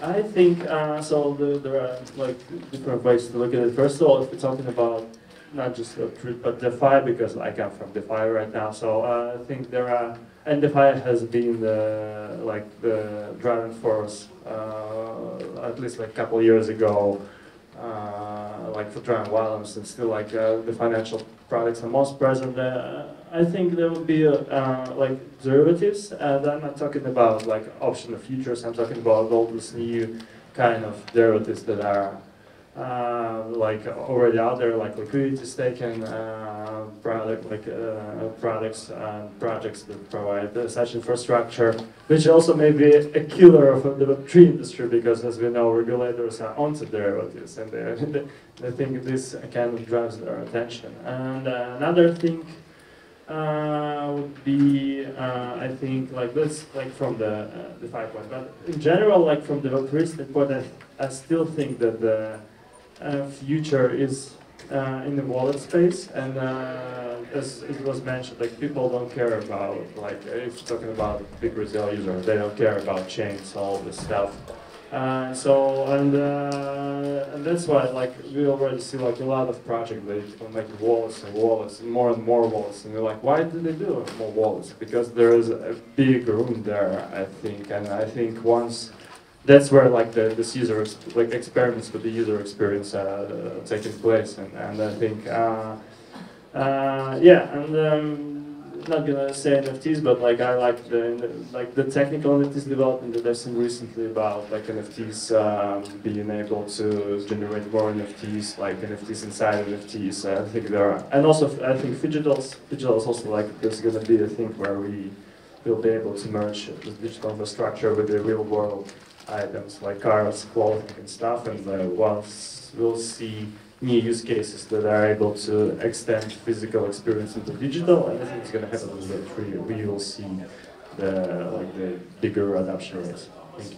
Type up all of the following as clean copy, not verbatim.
I think so. There are like different ways to look at it. First of all, if we're talking about not just truth but DeFi, because I come from DeFi right now, so I think there are, and DeFi has been the driving force at least like a couple of years ago, like for driving violence, and still like the financial products are most present. I think there will be like derivatives, and I'm not talking about like optional futures. I'm talking about all these new kind of derivatives that are like already out there, like liquidity staking products and projects that provide such infrastructure, which also may be a killer of the Web3 industry, because as we know, regulators are onto derivatives, and they think this kind of drives their attention. And another thing would be, I think, like this, like from the 5 point, but in general, like from the Web3 standpoint, I still think that the future is in the wallet space, and as it was mentioned, like people don't care about, like if you're talking about big Brazil user, they don't care about chains, all this stuff. And that's why like we already see like a lot of projects that make wallets and wallets and more wallets, and you're like, why do they do more wallets? Because there is a big room there, I think, and I think once that's where like this user like experiments with the user experience taking place, and I think yeah, and not gonna say NFTs, but like I like the technical NFTs development that I've seen recently about like NFTs being able to generate more NFTs, like NFTs inside NFTs. I think there are, and also I think digitals also, like there's gonna be a thing where we will be able to merge the digital infrastructure with the real world items like cars, clothing, and stuff, and once we'll see new use cases that are able to extend physical experience into digital, and I think it's going to happen with Web3. We will see the bigger adoption rates. Thank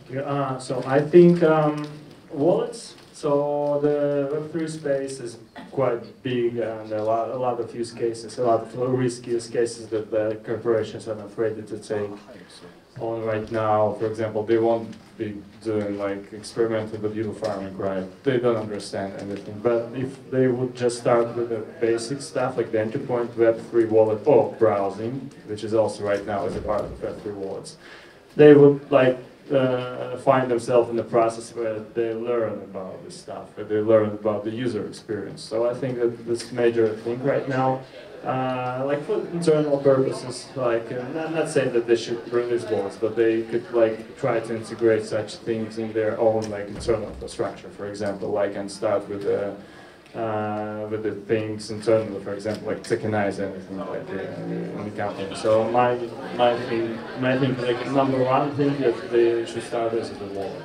you. So I think wallets. So the Web3 space is quite big, and a lot of use cases, a lot of risky use cases that the corporations are afraid to take on right now. For example, they won't be doing like experimental with yield farming, right? They don't understand anything. But if they would just start with the basic stuff like the entry point Web3 wallet or browsing, which is also right now as a part of Web3 wallets, they would like find themselves in the process where they learn about this stuff, where they learn about the user experience. So I think that this major thing right now, like for internal purposes, like not saying that they should release wallets, but they could like try to integrate such things in their own like internal infrastructure, for example, like, and start with the things internally, for example, like tokenize anything like in the company. So my thing, like number one thing that they should start is the wallet.